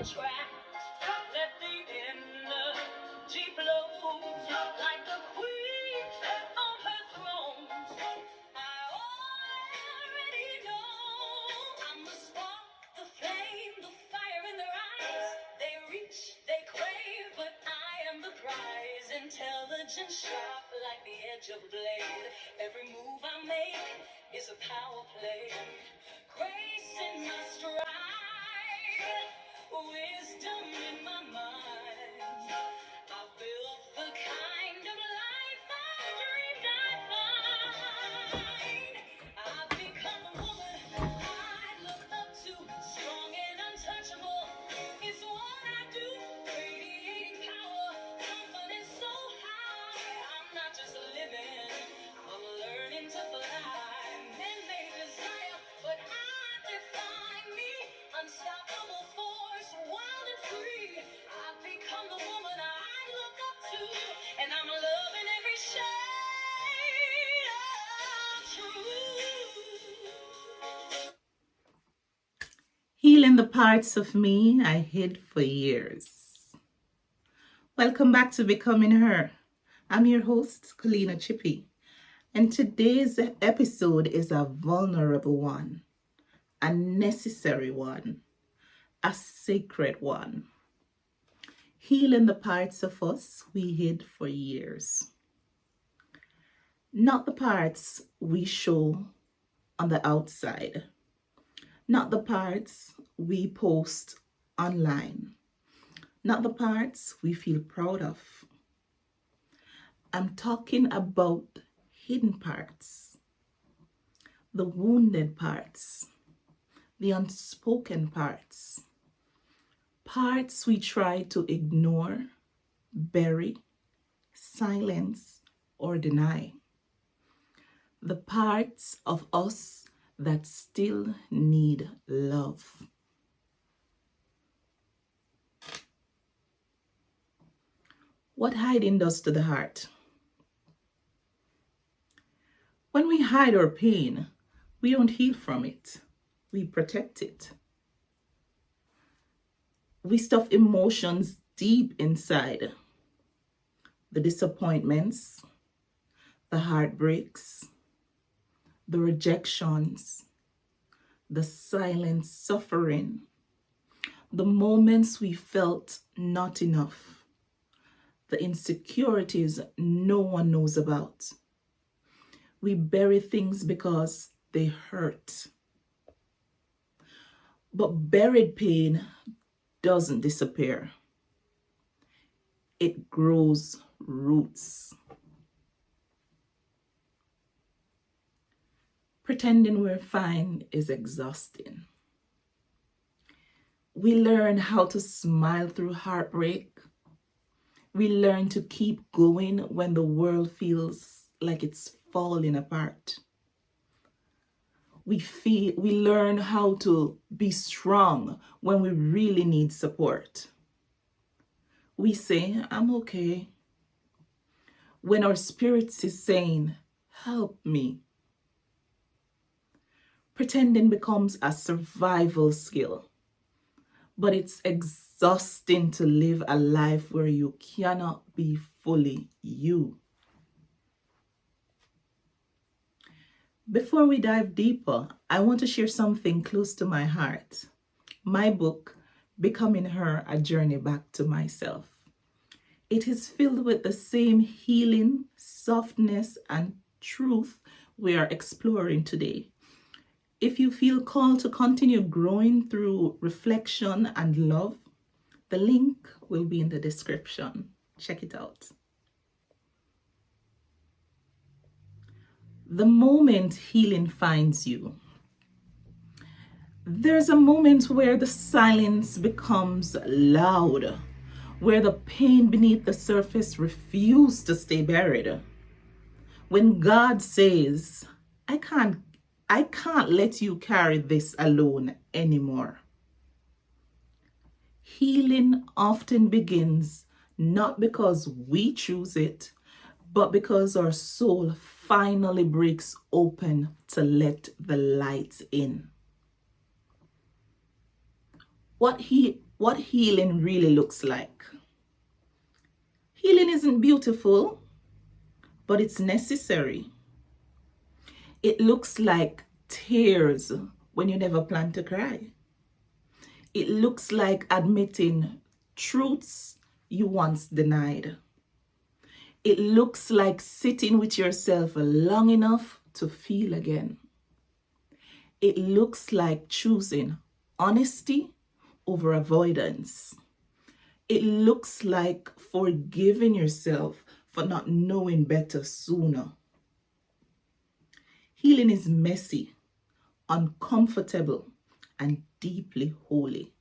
trapped. Let the energy flow like the queen on her throne. I already know I'm the spark, the flame, the fire in their eyes. They reach, they crave, but I am the prize. Intelligent, sharp like the edge of a blade. Every move I make is a power play. Grace in my stride, wisdom in my mind. I've built the kind of life I dreamed I'd find. I've become a woman I look up to, strong and untouchable. It's what I do, radiating power, confidence so high. I'm not just living, I'm learning to fly. Men may desire, but I defy me. Unstoppable force, wild and free. I've become the woman I look up to, and I'm loving every shade of truth. Healing the parts of me I hid for years. Welcome back to Becoming Her. I'm your host, Kalina Chippy, and today's episode is a vulnerable one, a necessary one, a sacred one. Healing the parts of us we hid for years. Not the parts we show on the outside, not the parts we post online, not the parts we feel proud of. I'm talking about hidden parts, the wounded parts, the unspoken parts, parts we try to ignore, bury, silence, or deny. The parts of us that still need love. What hiding does to the heart. When we hide our pain, we don't heal from it. We protect it. We stuff emotions deep inside. The disappointments, the heartbreaks, the rejections, the silent suffering, the moments we felt not enough, the insecurities no one knows about. We bury things because they hurt. But buried pain doesn't disappear. It grows roots. Pretending we're fine is exhausting. We learn how to smile through heartbreak. We learn to keep going when the world feels like it's falling apart. We learn how to be strong when we really need support. We say, I'm okay, when our spirit is saying, help me. Pretending becomes a survival skill, but it's exhausting to live a life where you cannot be fully you. Before we dive deeper, I want to share something close to my heart. My book, Becoming Her, A Journey Back to Myself. It is filled with the same healing, softness, and truth we are exploring today. If you feel called to continue growing through reflection and love, the link will be in the description. Check it out. The moment healing finds you. There's a moment where the silence becomes loud, where the pain beneath the surface refuses to stay buried. When God says, I can't let you carry this alone anymore. Healing often begins not because we choose it, but because our soul finally breaks open to let the light in. What what healing really looks like. Healing isn't beautiful, but it's necessary. It looks like tears when you never plan to cry. It looks like admitting truths you once denied. It looks like sitting with yourself long enough to feel again. It looks like choosing honesty over avoidance. It looks like forgiving yourself for not knowing better sooner. Healing is messy, uncomfortable, and deeply holy.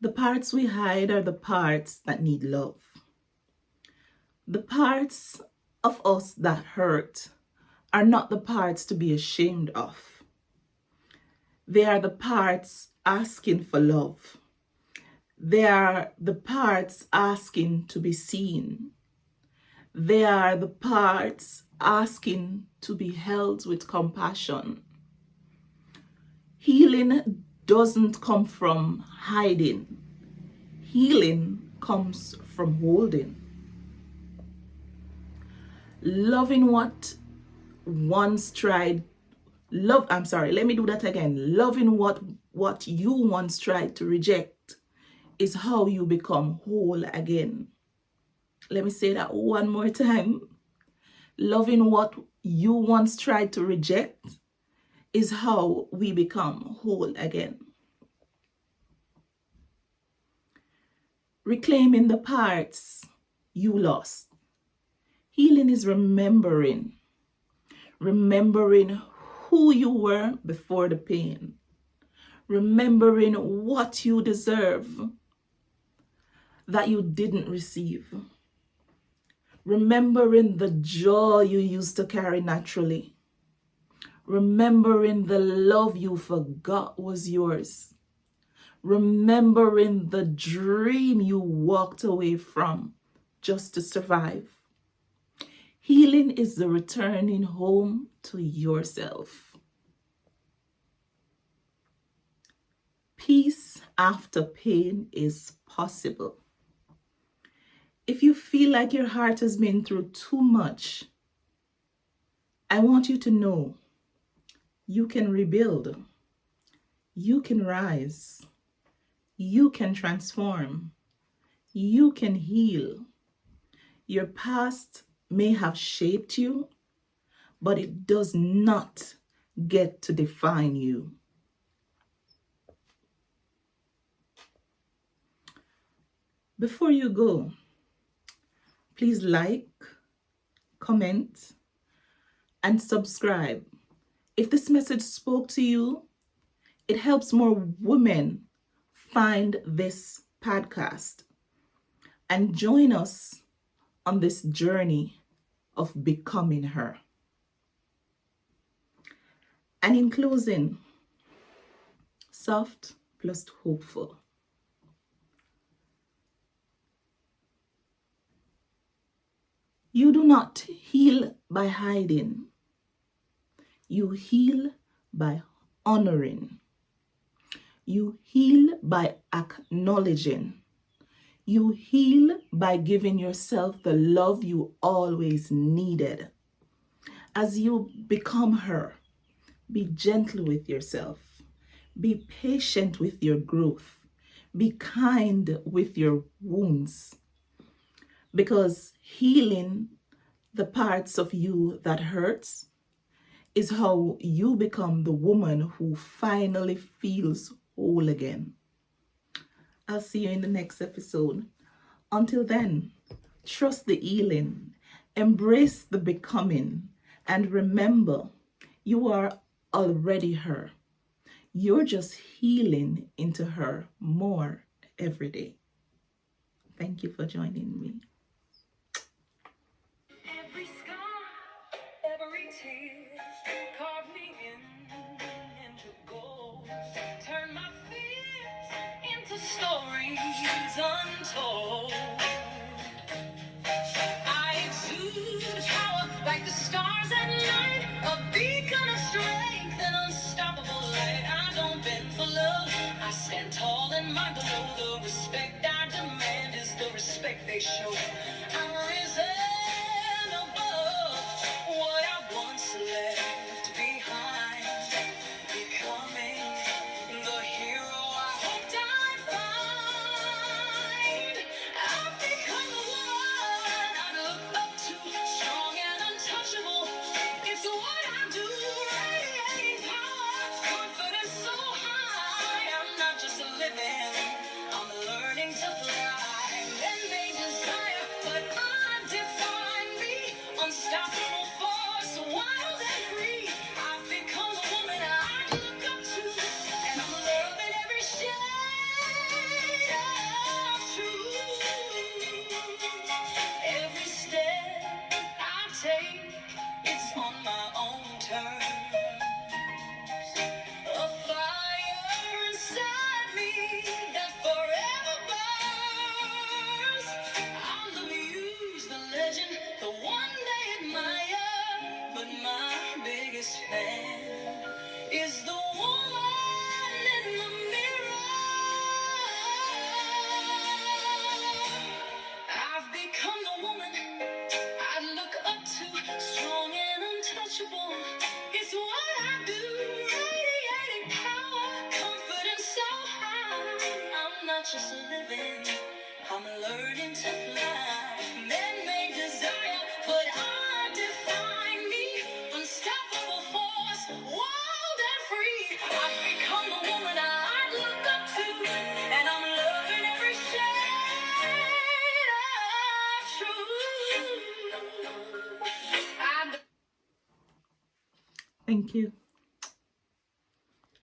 The parts we hide are the parts that need love. The parts of us that hurt are not the parts to be ashamed of. They are the parts asking for love. They are the parts asking to be seen. They are the parts asking to be held with compassion. Healing doesn't come from hiding. Healing comes from holding. Loving what once tried, let me do that again. Loving what you once tried to reject is how you become whole again. Let me say that one more time. Loving what you once tried to reject is how we become whole again. Reclaiming the parts you lost. Healing is remembering who you were before the pain, remembering what you deserve that you didn't receive, remembering the joy you used to carry naturally, remembering the love you forgot was yours, remembering the dream you walked away from just to survive. Healing is the returning home to yourself. Peace after pain is possible. If you feel like your heart has been through too much, I want you to know you can rebuild, you can rise, you can transform, you can heal. Your past may have shaped you, but it does not get to define you. Before you go, please like, comment, and subscribe. If this message spoke to you, it helps more women find this podcast and join us on this journey of becoming her. And in closing, soft plus hopeful. You do not heal by hiding. You heal by honoring. You heal by acknowledging. You heal by giving yourself the love you always needed. As you become her, be gentle with yourself. Be patient with your growth. Be kind with your wounds. Because healing the parts of you that hurts is how you become the woman who finally feels whole again. I'll see you in the next episode. Until then, trust the healing, embrace the becoming, and remember, you are already her. You're just healing into her more every day. Thank you for joining me. Every scar, every tear, carve me into gold. Turn my fears into stories untold. I exude power like the stars at night, a beacon of strength and unstoppable light. I don't bend for love. is the woman in the mirror. I've become the woman I look up to, strong and untouchable. It's what I do, radiating power, confidence so high. I'm not just living, I'm learning to fly. Men may desire, but I define me. Unstoppable force, wild and free. I've become the woman I look up to, and I'm loving every shade of truth. Thank you.